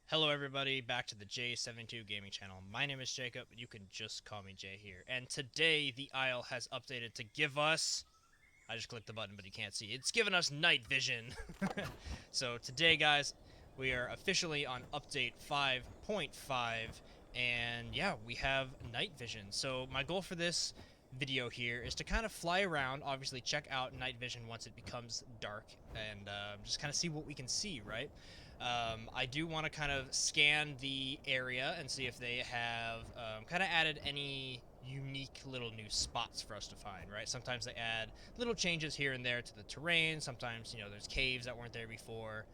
Hello everybody, back to the J72 Gaming channel. My name is Jacob, you can just call me Jay here. And today the Isle has updated to give us... I just clicked the button, but you can't see. It's given us night vision. So today, guys, we are officially on update 5.5, and yeah, we have night vision. So my goal for this video here is to kind of fly around, obviously check out night vision once it becomes dark, and just kind of see what we can see, right? I do want to kind of scan the area and see if they have kind of added any unique little new spots for us to find, right? Sometimes they add little changes here and there to the terrain. Sometimes, there's caves that weren't there before,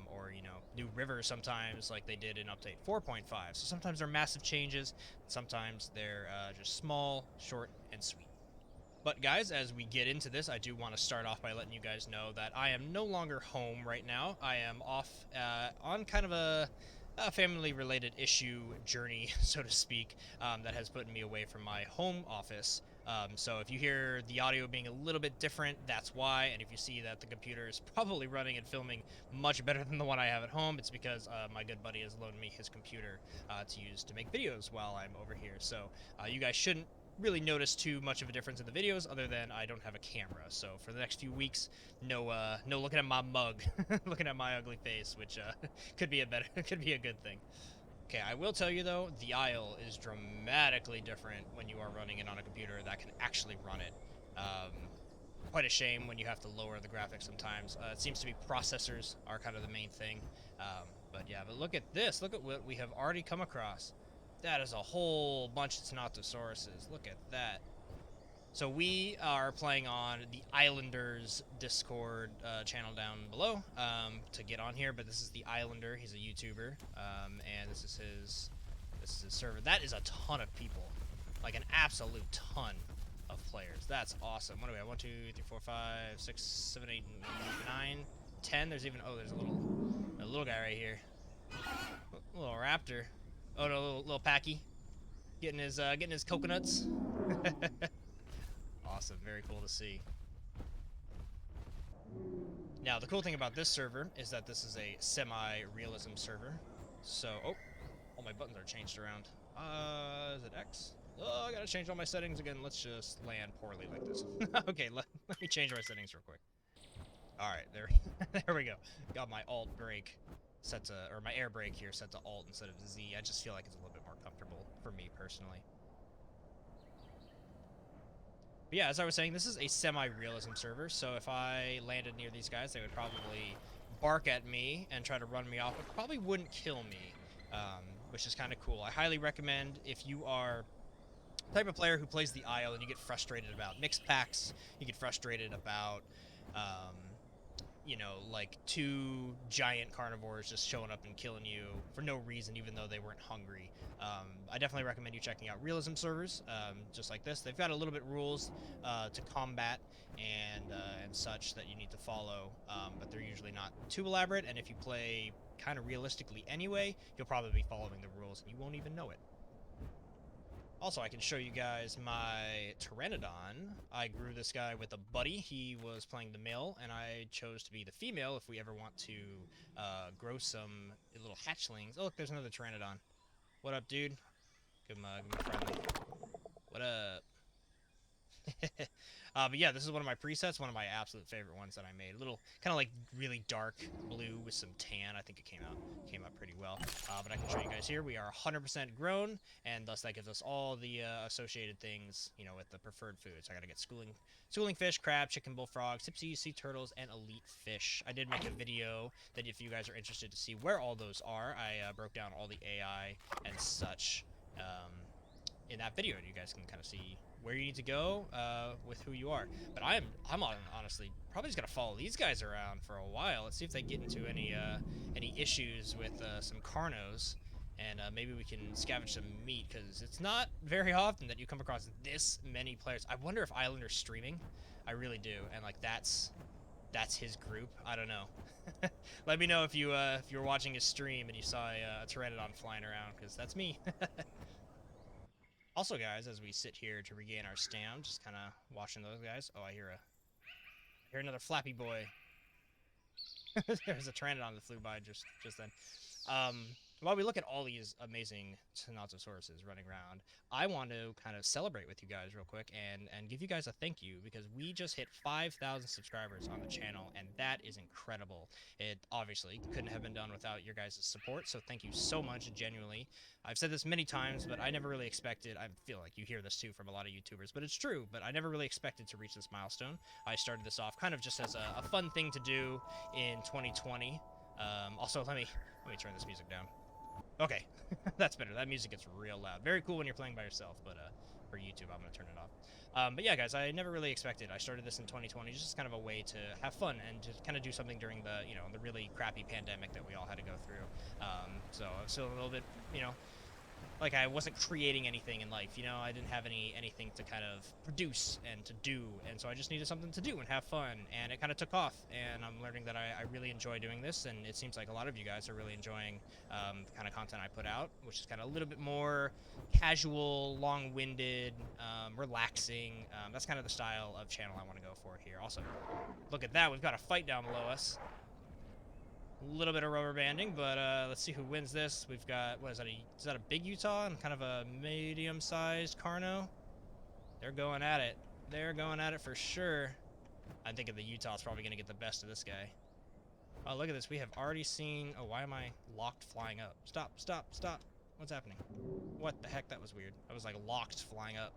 or, new rivers sometimes, like they did in update 4.5. So sometimes they're massive changes, sometimes they're just small, short, and sweet. But guys, as we get into this, I do want to start off by letting you guys know that I am no longer home right now. I am off on kind of a family-related issue journey, so to speak, that has put me away from my home office. So if you hear the audio being a little bit different, that's why. And if you see that the computer is probably running and filming much better than the one I have at home, it's because my good buddy has loaned me his computer to use to make videos while I'm over here. So you guys shouldn't really notice too much of a difference in the videos other than I don't have a camera. So for the next few weeks, no looking at my mug, looking at my ugly face, which could be could be a good thing. Okay, I will tell you though, the Isle is dramatically different when you are running it on a computer that can actually run it. Um, Quite a shame when you have to lower the graphics sometimes. It seems to be processors are kind of the main thing. But yeah, but look at this. Look at what we have already come across. That is a whole bunch of Tenotosauruses. Look at that. So we are playing on the Islanders Discord channel down below to get on here, but this is the Islander. He's a YouTuber, and this is his server. That is a ton of people, like an absolute ton of players. That's awesome. What do we have? 1, 2, 3, 4, 5, 6, 7, 8, 9, 10. There's even there's a little guy right here, a little raptor. Oh no, little Packy, getting his coconuts. Awesome, very cool to see. Now, the cool thing about this server is that this is a semi-realism server. So, oh, all my buttons are changed around. Is it X? Oh, I gotta change all my settings again. Let's just land poorly like this. Okay, let me change my settings real quick. Alright, there we go. Got my alt brake set to, or my air brake here set to alt instead of Z. I just feel like it's a little bit more comfortable for me personally. But yeah, as I was saying, this is a semi-realism server, so if I landed near these guys, they would probably bark at me and try to run me off, but probably wouldn't kill me, which is kind of cool. I highly recommend if you are the type of player who plays the Isle and you get frustrated about mixed packs, you get frustrated about um, like two giant carnivores just showing up and killing you for no reason, even though they weren't hungry. I definitely recommend you checking out realism servers, just like this. They've got a little bit rules to combat and such that you need to follow, but they're usually not too elaborate. And if you play kind of realistically anyway, you'll probably be following the rules and you won't even know it. Also, I can show you guys my Pteranodon. I grew this guy with a buddy. He was playing the male, and I chose to be the female if we ever want to grow some little hatchlings. Oh, look, there's another Pteranodon. What up, dude? Give him a friendly. What up? But yeah, this is one of my presets, one of my absolute favorite ones that I made. A little, kind of like really dark blue with some tan. I think it came out pretty well. But I can show you guys here. We are 100% grown, and thus that gives us all the associated things, with the preferred foods. So I gotta get schooling fish, crab, chicken, bullfrog, tipsy, sea turtles, and elite fish. I did make a video that if you guys are interested to see where all those are, I broke down all the AI and such. In that video, you guys can kind of see where you need to go with who you are. But honestly probably just gonna follow these guys around for a while. Let's see if they get into any issues with some carnos, and maybe we can scavenge some meat, because it's not very often that you come across this many players. I wonder if Islander's streaming. I really do, and like that's his group. I don't know. Let me know if you were watching his stream and you saw a Pteranodon flying around, because that's me. Also, guys, as we sit here to regain our stam, just kind of watching those guys. Oh, I hear another flappy boy. There's a Pteranodon that flew by just then. Um, while we look at all these amazing Tenotosauruses running around, I want to kind of celebrate with you guys real quick and give you guys a thank you, because we just hit 5,000 subscribers on the channel, and that is incredible. It obviously couldn't have been done without your guys' support, so thank you so much, genuinely. I've said this many times, but I never really expected, I feel like you hear this too from a lot of YouTubers, but it's true, but I never really expected to reach this milestone. I started this off kind of just as a fun thing to do in 2020. Also, let me turn this music down. Okay, that's better. That music gets real loud. Very cool when you're playing by yourself, but for YouTube, I'm going to turn it off. But yeah, guys, I never really expected. I started this in 2020, just kind of a way to have fun and to kind of do something during the, the really crappy pandemic that we all had to go through. So I was still a little bit, like I wasn't creating anything in life, I didn't have anything to kind of produce and to do, and so I just needed something to do and have fun, and it kind of took off, and I'm learning that I really enjoy doing this, and it seems like a lot of you guys are really enjoying the kind of content I put out, which is kind of a little bit more casual, long-winded, relaxing. That's kind of the style of channel I want to go for here. Also, look at that, we've got a fight down below us. A little bit of rubber banding, but let's see who wins this. We've got, what is that a big Utah and kind of a medium-sized Carno? They're going at it. They're going at it for sure. I'm thinking the Utah's probably going to get the best of this guy. Oh, look at this. We have already seen... Oh, why am I locked flying up? Stop, stop, stop. What's happening? What the heck? That was weird. I was, like, locked flying up.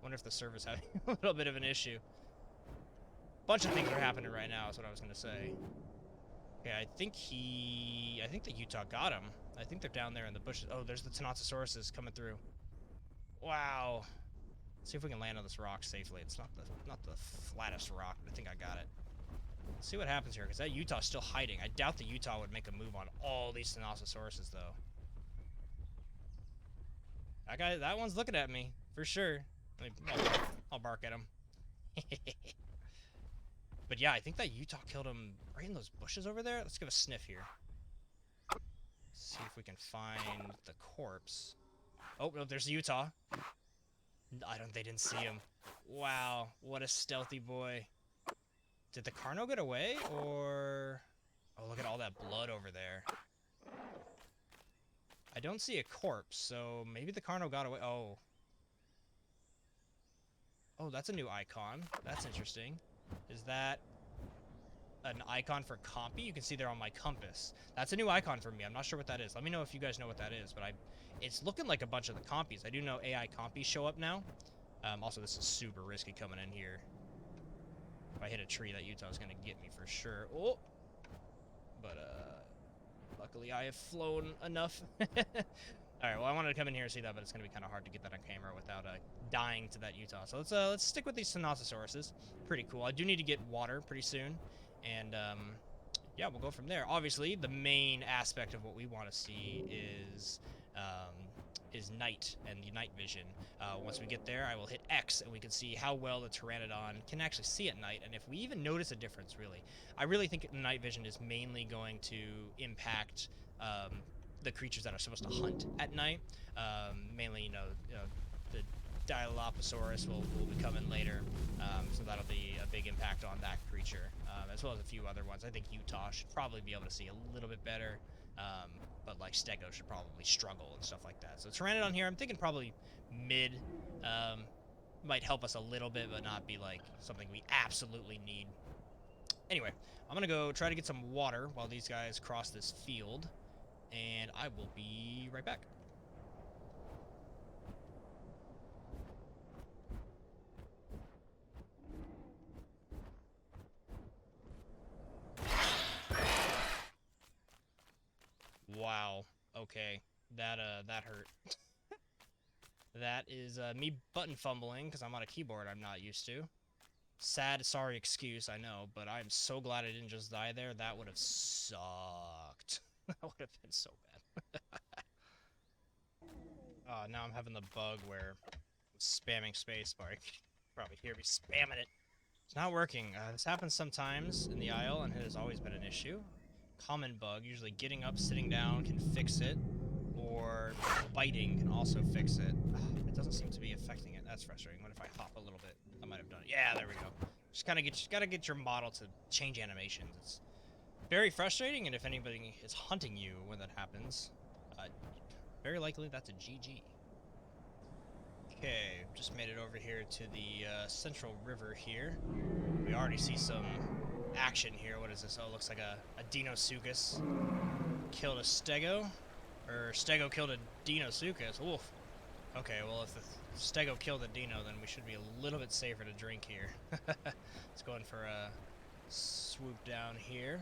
Wonder if the server's having a little bit of an issue. Bunch of things are happening right now is what I was going to say. Okay, I think the Utah got him. I think they're down there in the bushes. Oh, there's the Tenotosauruses coming through. Wow. Let's see if we can land on this rock safely. It's not the flattest rock, but I think I got it. Let's see what happens here, because that Utah's still hiding. I doubt the Utah would make a move on all these Tenotosauruses, though. That one's looking at me, for sure. I'll bark at him. But yeah, I think that Utah killed him right in those bushes over there. Let's give a sniff here. See if we can find the corpse. Oh, no, there's the Utah. They didn't see him. Wow, what a stealthy boy. Did the Carno get away, or... Oh, look at all that blood over there. I don't see a corpse, so maybe the Carno got away. Oh. Oh, that's a new icon. That's interesting. Is that an icon for Compy? You can see there on my compass. That's a new icon for me. I'm not sure what that is. Let me know if you guys know what that is, but it's looking like a bunch of the Compies. I do know AI Compies show up now. Also, this is super risky coming in here. If I hit a tree, that Utah's gonna get me for sure. Oh! But, luckily I have flown enough. Alright, well, I wanted to come in here and see that, but it's going to be kind of hard to get that on camera without dying to that Utah. So let's stick with these Tenotosauruses. Pretty cool. I do need to get water pretty soon. And, yeah, we'll go from there. Obviously, the main aspect of what we want to see is night and the night vision. Once we get there, I will hit X, and we can see how well the Pteranodon can actually see at night, and if we even notice a difference, really. I really think night vision is mainly going to impact... the creatures that are supposed to hunt at night. Mainly, the Dilophosaurus will be coming later, so that'll be a big impact on that creature, as well as a few other ones. I think Utah should probably be able to see a little bit better, but like Stego should probably struggle and stuff like that. So Pteranodon here, I'm thinking probably mid, might help us a little bit, but not be like something we absolutely need. Anyway, I'm gonna go try to get some water while these guys cross this field. And I will be right back. Wow. Okay. That hurt. That is me button fumbling because I'm on a keyboard I'm not used to. Sad, sorry excuse, I know, but I'm so glad I didn't just die there. That would have sucked. That would have been so bad. Now I'm having the bug where I'm spamming spacebar. You can probably hear me spamming it. It's not working. This happens sometimes in the Isle, and it has always been an issue. Common bug. Usually getting up, sitting down can fix it, or biting can also fix it. It doesn't seem to be affecting it. That's frustrating. What if I hop a little bit? I might have done it. Yeah, there we go. Just gotta get your model to change animations. It's very frustrating, and if anybody is hunting you when that happens, Very likely that's a GG. Okay, just made it over here to the central river here. We already see some action here. What is this? Oh, it looks like a Deinosuchus killed a Stego. Or Stego killed a Deinosuchus. Oof. Okay, well, if the Stego killed the Dino, then we should be a little bit safer to drink here. Let's go in for a swoop down here.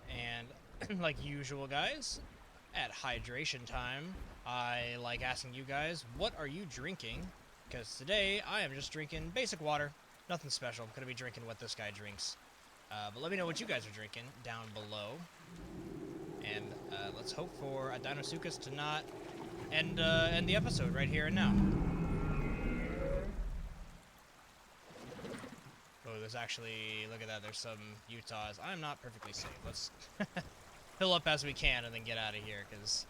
And, like usual, guys, at hydration time, I like asking you guys, what are you drinking? Because today, I am just drinking basic water. Nothing special. I'm going to be drinking what this guy drinks. But let me know what you guys are drinking down below. And let's hope for a Deinosuchus to not end the episode right here and now. Oh, there's actually, look at that, there's some Utahs. I'm not perfectly safe. Let's fill up as we can and then get out of here, because,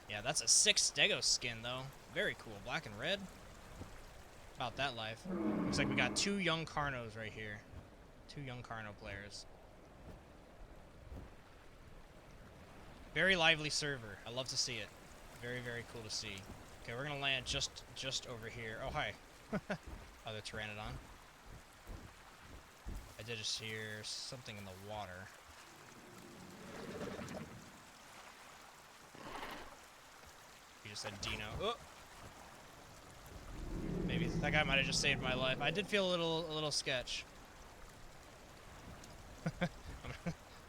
yeah, that's a 6 Stego skin, though. Very cool. Black and red. About that life. Looks like we got 2 young Carnos right here. 2 young Carno players. Very lively server. I love to see it. Very, very cool to see. Okay, we're gonna land just over here. Oh, hi. Other Pteranodon. I did just hear something in the water. You just said Dino. Oh! Maybe that guy might have just saved my life. I did feel a little sketch.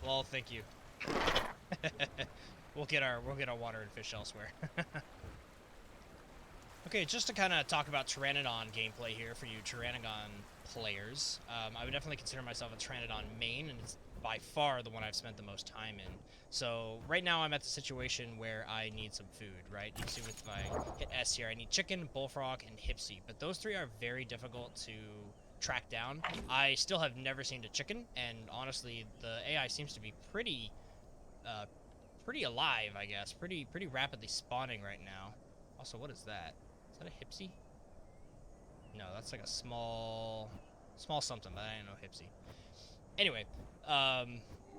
Lol, thank you. We'll get our water and fish elsewhere. Okay, just to kind of talk about Pteranodon gameplay here for you Pteranodon players. I would definitely consider myself a Pteranodon main, and it's by far the one I've spent the most time in. So right now I'm at the situation where I need some food, right? You can see if I hit S here, I need chicken, bullfrog, and hipsy. But those 3 are very difficult to track down. I still have never seen a chicken, and honestly, the AI seems to be pretty alive, I guess. Pretty rapidly spawning right now. Also, what is that? Is that a hipsy? No, that's like a small something, but I didn't know hipsy. Anyway,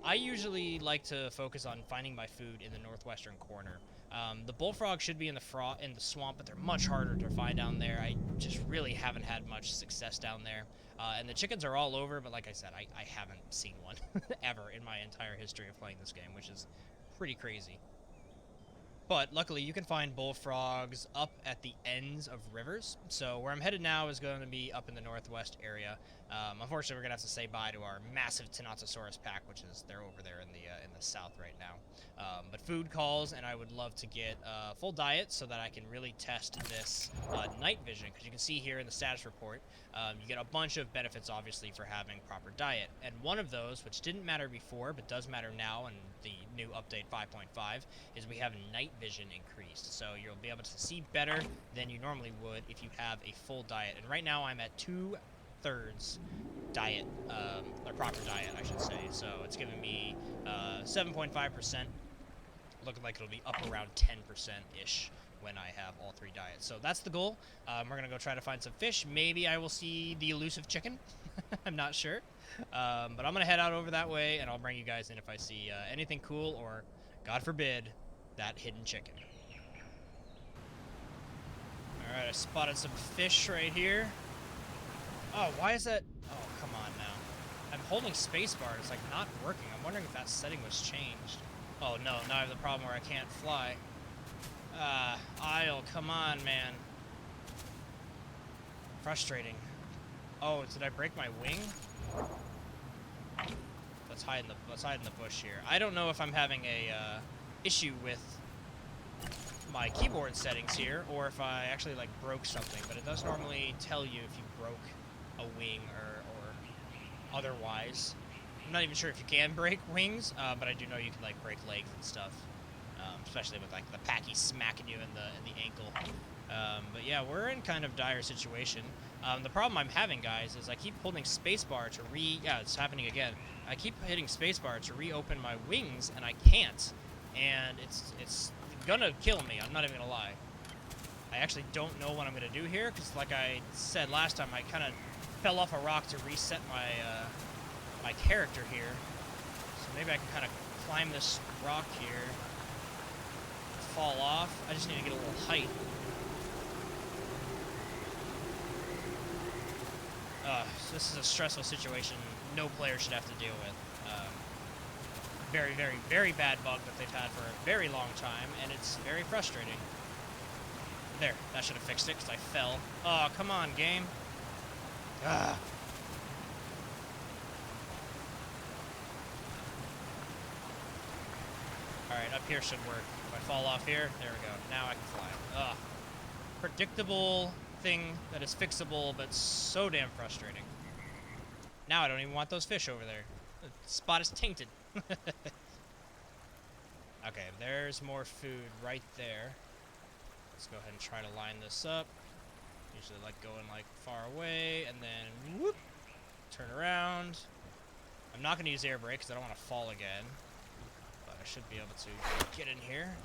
I usually like to focus on finding my food in the northwestern corner. The bullfrog should be in the swamp, but they're much harder to find down there. I just really haven't had much success down there. And the chickens are all over, but like I said, I haven't seen one ever in my entire history of playing this game, which is pretty crazy. But luckily, you can find bullfrogs up at the ends of rivers. So where I'm headed now is going to be up in the northwest area. Unfortunately, we're going to have to say bye to our massive Tenontosaurus pack, which is they're over there in the south right now. But food calls, and I would love to get a full diet so that I can really test this night vision. Because you can see here in the status report, you get a bunch of benefits, obviously, for having proper diet. And one of those, which didn't matter before, but does matter now in the new update 5.5, is we have night vision increased. So you'll be able to see better than you normally would if you have a full diet. And right now I'm at 2/3 diet, or proper diet, I should say. So it's giving me 7.5%. Looking like it'll be up around 10%-ish when I have all 3 diets. So that's the goal. We're going to go try to find some fish. Maybe I will see the elusive chicken. I'm not sure. But I'm going to head out over that way, and I'll bring you guys in if I see anything cool or, God forbid, that hidden chicken. Alright, I spotted some fish right here. Oh, why is that? Oh, come on now. I'm holding spacebar. It's like not working. I'm wondering if that setting was changed. Oh no, now I have the problem where I can't fly. Isle, come on, man. Frustrating. Oh, did I break my wing? Let's hide in the bush here. I don't know if I'm having a issue with my keyboard settings here, or if I actually like broke something. But it does normally tell you if you broke a wing or otherwise. I'm not even sure if you can break wings, but I do know you can like break legs and stuff, especially with like the packy smacking you in the ankle. But yeah, we're in kind of dire situation. The problem I'm having, guys, is I keep holding spacebar to yeah, it's happening again. I keep hitting spacebar to reopen my wings, and I can't. And it's gonna kill me. I'm not even gonna lie. I actually don't know what I'm gonna do here, because like I said last time, I kind of fell off a rock to reset my my character here. So maybe I can kind of climb this rock here, fall off. I just need to get a little height. So this is a stressful situation no player should have to deal with. Very, very, very bad bug that they've had for a very long time, and it's very frustrating. There, that should have fixed it, because I fell. Oh, come on, game. Ah. Alright, up here should work. If I fall off here, there we go. Now I can fly. Ugh. Predictable thing that is fixable, but so damn frustrating. Now I don't even want those fish over there. The spot is tainted. Okay, there's more food right there. Let's go ahead and try to line this up. Usually like going like far away and then whoop, turn around. I'm not going to use air brake because I don't want to fall again. But I should be able to get in here.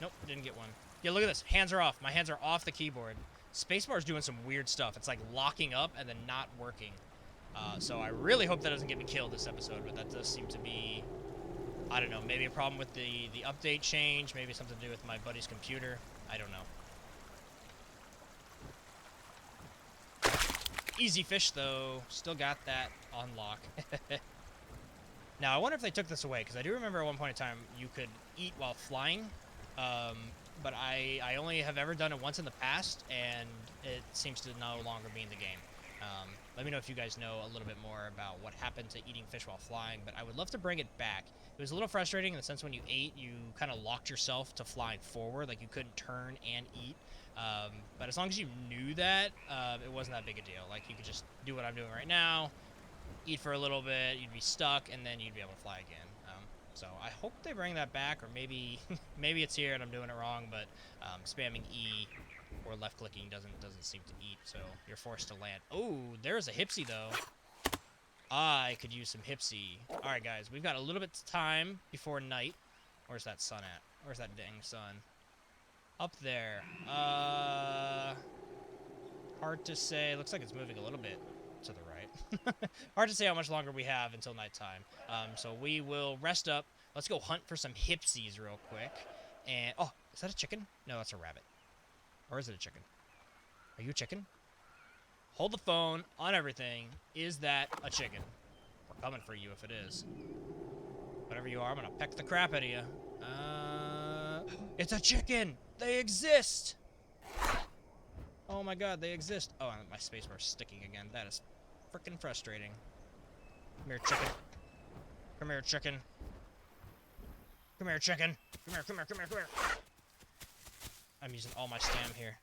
Nope, didn't get one. Yeah, look at this. Hands are off. My hands are off the keyboard. Spacebar is doing some weird stuff. It's like locking up and then not working. So I really hope that doesn't get me killed this episode, but that does seem to be, I don't know, maybe a problem with the update change, maybe something to do with my buddy's computer. I don't know. Easy fish, though. Still got that on lock. Now, I wonder if they took this away, because I do remember at one point in time you could eat while flying, but I only have ever done it once in the past, and it seems to no longer be in the game. Let me know if you guys know a little bit more about what happened to eating fish while flying, but I would love to bring it back. It was a little frustrating in the sense when you ate, you kind of locked yourself to flying forward, like you couldn't turn and eat. But as long as you knew that, it wasn't that big a deal. Like, you could just do what I'm doing right now, eat for a little bit, you'd be stuck, and then you'd be able to fly again. So I hope they bring that back, or maybe maybe it's here and I'm doing it wrong, but spamming E or left-clicking doesn't seem to eat, so you're forced to land. Oh, there's a Hipsy, though. I could use some Hipsy. Alright, guys, we've got a little bit of time before night. Where's that sun at? Where's that dang sun? Up there. Hard to say. Looks like it's moving a little bit to the right. Hard to say how much longer we have until nighttime. So we will rest up. Let's go hunt for some Hipsies real quick. And, oh, is that a chicken? No, that's a rabbit. Or is it a chicken? Are you a chicken? Hold the phone on everything. Is that a chicken? We're coming for you if it is. Whatever you are, I'm gonna peck the crap out of you. It's a chicken! They exist! Oh my god, they exist. Oh, my spacebar's sticking again. That is freaking frustrating. Come here, chicken. Come here, chicken. Come here, chicken. Come here, come here, come here, come here. I'm using all my stam here.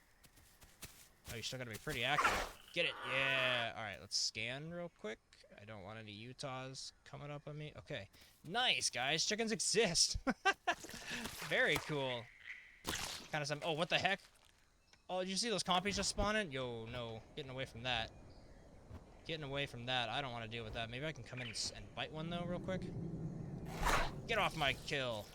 Oh, you still gotta be pretty accurate. Get it. Yeah. Alright, let's scan real quick. I don't want any Utahs coming up on me. Okay. Nice, guys. Chickens exist. Very cool. Kind of some... Oh, what the heck? Oh, did you see those compies just spawning? Yo, no. Getting away from that. Getting away from that. I don't want to deal with that. Maybe I can come in and bite one, though, real quick. Get off my kill.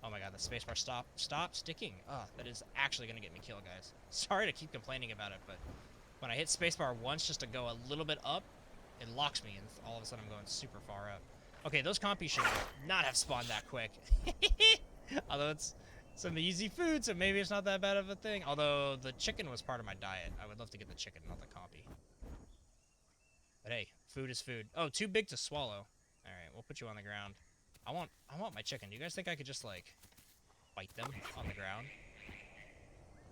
Oh my god, the spacebar stop sticking. Oh, that is actually gonna get me killed, guys. Sorry to keep complaining about it, but when I hit spacebar once just to go a little bit up, it locks me, and all of a sudden I'm going super far up. Okay, those compies should not have spawned that quick. Although it's some easy food, so maybe it's not that bad of a thing. Although the chicken was part of my diet. I would love to get the chicken, not the compy. But hey, food is food. Oh, too big to swallow. Alright, we'll put you on the ground. I want my chicken. Do you guys think I could just, like, bite them on the ground?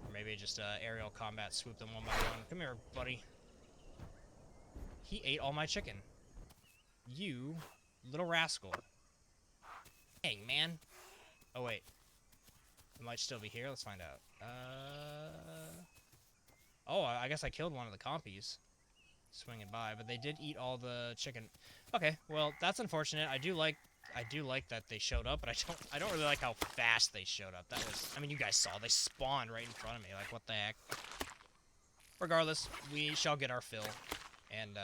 Or maybe just aerial combat, swoop them one by one. Come here, buddy. He ate all my chicken. You little rascal. Dang, man. Oh, wait. It might still be here. Let's find out. Oh, I guess I killed one of the compies. Swinging by, but they did eat all the chicken. Okay, well, that's unfortunate. I do like that they showed up, but I don't really like how fast they showed up. That was, I mean, you guys saw, they spawned right in front of me. Like, what the heck? Regardless, we shall get our fill. And,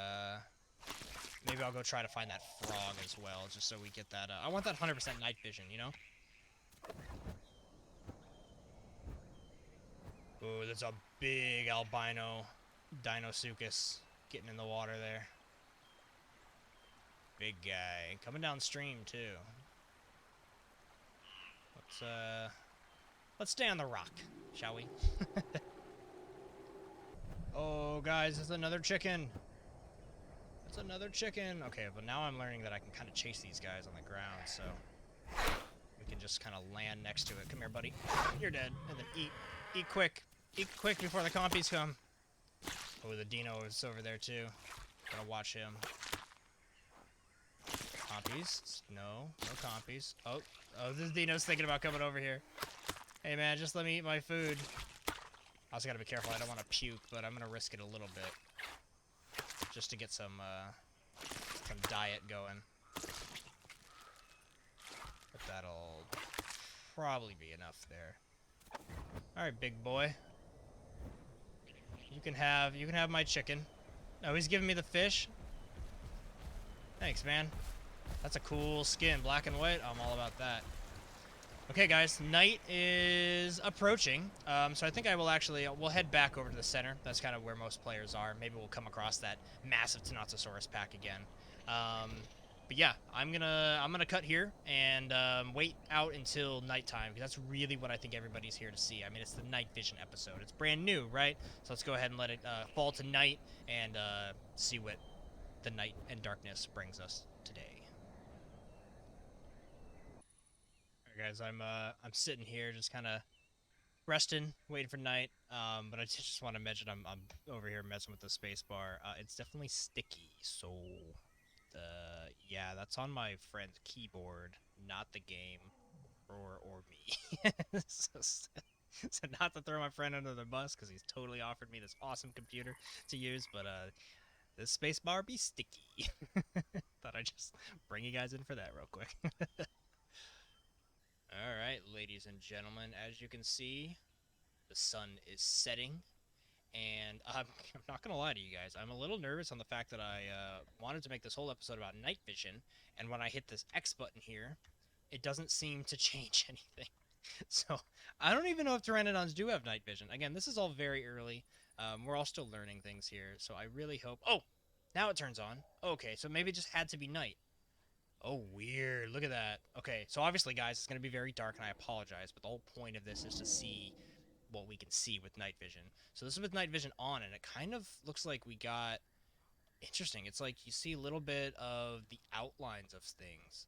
maybe I'll go try to find that frog as well, just so we get that, I want that 100% night vision, you know? Ooh, that's a big albino Dinosuchus getting in the water there. Big guy. Coming downstream, too. Let's stay on the rock, shall we? Oh, guys, it's another chicken. It's another chicken. Okay, but now I'm learning that I can kind of chase these guys on the ground, so we can just kind of land next to it. Come here, buddy. You're dead. And then eat. Eat quick. Eat quick before the compies come. Oh, the dino is over there, too. Gonna watch him. Compies? No. No compies. Oh, this dino's thinking about coming over here. Hey, man, just let me eat my food. I also gotta be careful. I don't want to puke, but I'm gonna risk it a little bit. Just to get some diet going. But that'll probably be enough there. Alright, big boy. You can have my chicken. Oh, he's giving me the fish. Thanks, man. That's a cool skin, black and white. I'm all about that. Okay, guys, night is approaching. So I think I will we'll head back over to the center. That's kind of where most players are. Maybe we'll come across that massive Tenottosaurus pack again. But yeah, I'm gonna cut here and wait out until nighttime, because that's really what I think everybody's here to see. I mean, it's the night vision episode. It's brand new, right? So let's go ahead and let it fall to night and see what the night and darkness brings us today. Alright, guys, I'm sitting here just kind of resting, waiting for night. But I just want to mention I'm over here messing with the space bar. It's definitely sticky, so yeah, that's on my friend's keyboard, not the game or me. So not to throw my friend under the bus, because he's totally offered me this awesome computer to use, but this space bar be sticky. Thought I'd just bring you guys in for that real quick. Alright, ladies and gentlemen, as you can see, the sun is setting, and I'm not going to lie to you guys, I'm a little nervous on the fact that I wanted to make this whole episode about night vision, and when I hit this X button here, it doesn't seem to change anything. So, I don't even know if Pteranodons do have night vision. Again, this is all very early. We're all still learning things here, so I really hope... Oh! Now it turns on. Okay, so maybe it just had to be night. Oh, weird. Look at that. Okay, so obviously, guys, it's going to be very dark, and I apologize, but the whole point of this is to see what we can see with night vision. So this is with night vision on, and it kind of looks like we got... Interesting. It's like you see a little bit of the outlines of things.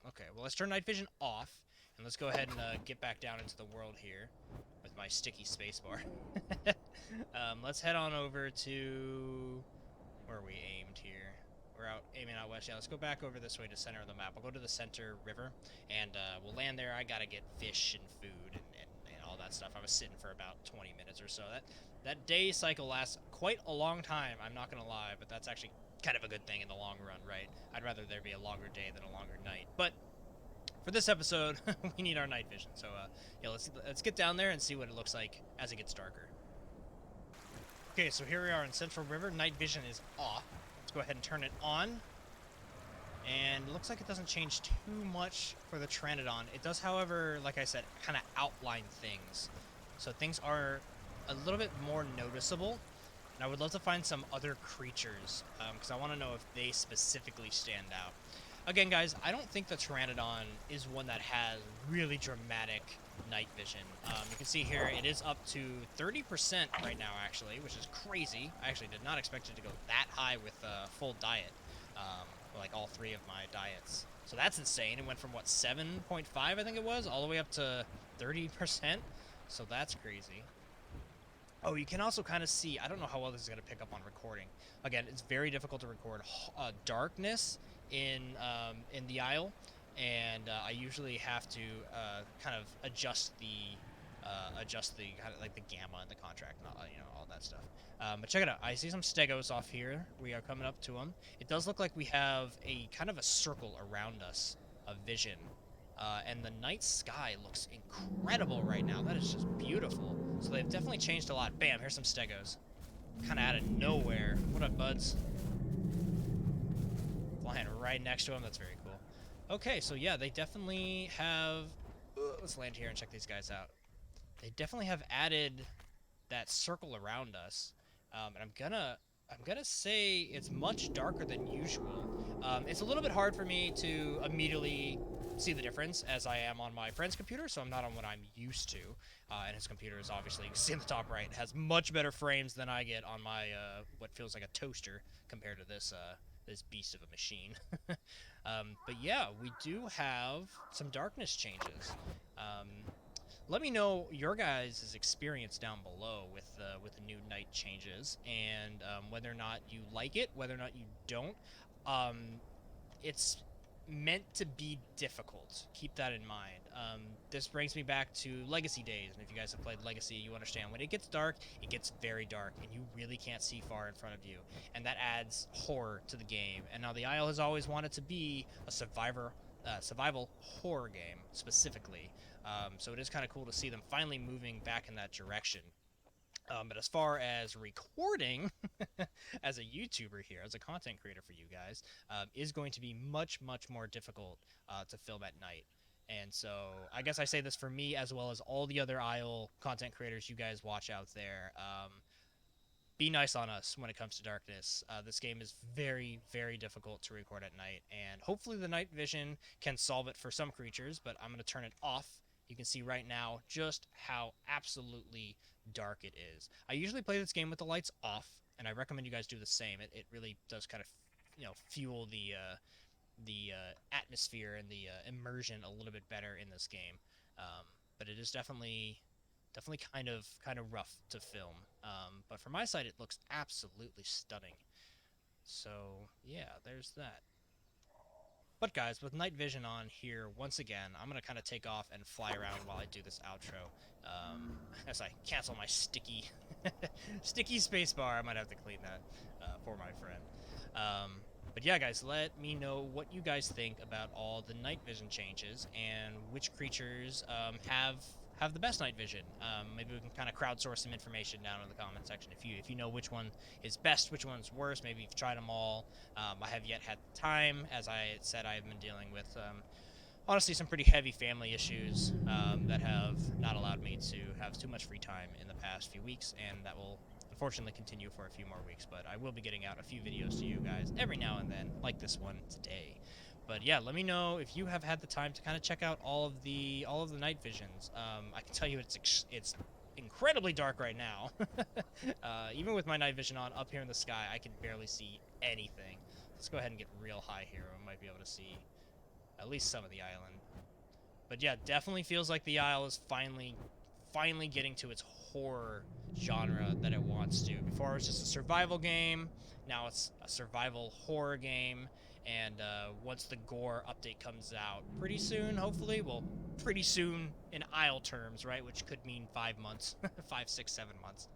Okay, well, let's turn night vision off, and let's go ahead and get back down into the world here with my sticky spacebar. Let's head on over to... Where are we aimed here? We're aiming out west. Yeah, let's go back over this way to center of the map. I'll go to the center river, and we'll land there. I gotta get fish and food and all that stuff. I was sitting for about 20 minutes or so. That day cycle lasts quite a long time, I'm not gonna lie, but that's actually kind of a good thing in the long run, right? I'd rather there be a longer day than a longer night. But for this episode, we need our night vision. So yeah, let's get down there and see what it looks like as it gets darker. Okay, so here we are in Central River. Night vision is off. Go ahead and turn it on, and it looks like it doesn't change too much for the Pteranodon. It does, however, like I said, kind of outline things, so things are a little bit more noticeable, and I would love to find some other creatures, because I want to know if they specifically stand out. Again, guys, I don't think the Pteranodon is one that has really dramatic night vision. You can see here it is up to 30% right now, actually, which is crazy. I actually did not expect it to go that high with full diet, like all three of my diets. So that's insane. It went from, what, 7.5, I think it was, all the way up to 30%. So that's crazy. Oh, you can also kind of see, I don't know how well this is going to pick up on recording. Again, it's very difficult to record darkness in the Isle, and I usually have to kind of adjust the kind of like the gamma in the contract, and all that stuff. But check it out. I see some stegos off here. We are coming up to them. It does look like we have a kind of a circle around us of vision, and the night sky looks incredible right now. That is just beautiful. So they've definitely changed a lot. Bam! Here's some stegos, kind of out of nowhere. What up, buds? Flying right next to them. That's very cool. Okay, so yeah, they definitely have... let's land here and check these guys out. They definitely have added that circle around us, and I'm gonna say it's much darker than usual. It's a little bit hard for me to immediately see the difference as I am on my friend's computer, so I'm not on what I'm used to. And his computer is obviously, you can see in the top right, has much better frames than I get on my what feels like a toaster compared to this beast of a machine. But yeah, we do have some darkness changes. Um, Let me know your guys' experience down below with the new night changes, and whether or not you like it, whether or not you don't. Um, it's meant to be difficult. Keep that in mind. This brings me back to Legacy days, and if you guys have played Legacy, you understand when it gets dark, it gets very dark, and you really can't see far in front of you, and that adds horror to the game. And now the Isle has always wanted to be a survival horror game specifically. So it is kind of cool to see them finally moving back in that direction. But as far as recording, as a YouTuber here, as a content creator for you guys, is going to be much, much more difficult to film at night. And so I guess I say this for me as well as all the other Isle content creators you guys watch out there. Be nice on us when it comes to darkness. This game is very, very difficult to record at night, and hopefully the night vision can solve it for some creatures, but I'm going to turn it off. You can see right now just how absolutely dark it is. I usually play this game with the lights off, and I recommend you guys do the same. It really does kind of, fuel the atmosphere and the immersion a little bit better in this game. But it is definitely kind of rough to film. But from my side, it looks absolutely stunning. So yeah, there's that. But guys, with night vision on here, once again, I'm going to kind of take off and fly around while I do this outro. As I cancel my sticky sticky spacebar. I might have to clean that for my friend. But yeah, guys, let me know what you guys think about all the night vision changes and which creatures have the best night vision. Maybe we can kind of crowdsource some information down in the comment section. If you know which one is best, which one's worst, maybe you've tried them all. I have yet had the time. As I said, I've been dealing with honestly some pretty heavy family issues that have not allowed me to have too much free time in the past few weeks, and that will unfortunately continue for a few more weeks. But I will be getting out a few videos to you guys every now and then, like this one today. But yeah, let me know if you have had the time to kind of check out all of the night visions. I can tell you it's incredibly dark right now. Even with my night vision on up here in the sky, I can barely see anything. Let's go ahead and get real high here. We might be able to see at least some of the island. But yeah, definitely feels like the Isle is finally getting to its horror genre that it wants to. Before it was just a survival game. Now it's a survival horror game. And once the gore update comes out pretty soon, hopefully, well, pretty soon in Isle terms, right, which could mean 5 months, 5, 6, 7 months.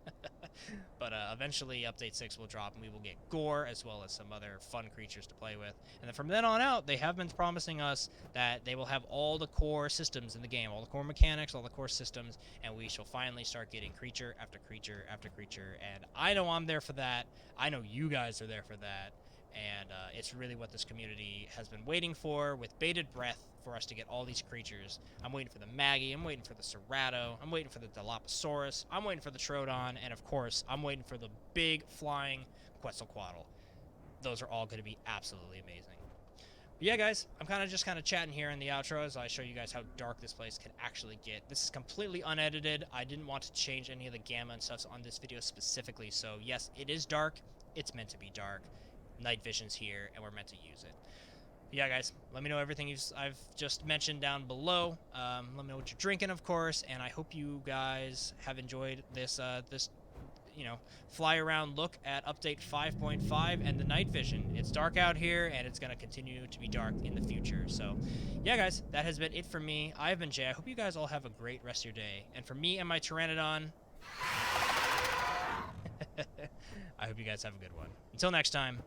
But eventually Update 6 will drop and we will get gore as well as some other fun creatures to play with. And then from then on out, they have been promising us that they will have all the core systems in the game, all the core mechanics, all the core systems, and we shall finally start getting creature after creature after creature. And I know I'm there for that. I know you guys are there for that. And it's really what this community has been waiting for, with bated breath, for us to get all these creatures. I'm waiting for the Maggie, I'm waiting for the Cerrado, I'm waiting for the Dilophosaurus, I'm waiting for the Pteranodon, and of course, I'm waiting for the big flying Quetzalcoatl. Those are all going to be absolutely amazing. But yeah, guys, I'm kind of chatting here in the outro as I show you guys how dark this place can actually get. This is completely unedited. I didn't want to change any of the gamma and stuff on this video specifically, so yes, it is dark. It's meant to be dark. Night vision's here, and we're meant to use it. But yeah, guys, let me know everything I've just mentioned down below. Let me know what you're drinking, of course, and I hope you guys have enjoyed this fly around look at update 5.5 and the night vision. It's dark out here, and it's going to continue to be dark in the future. So yeah, guys, that has been it for me. I've been Jay. I hope you guys all have a great rest of your day, and for me and my Pteranodon, I hope you guys have a good one. Until next time.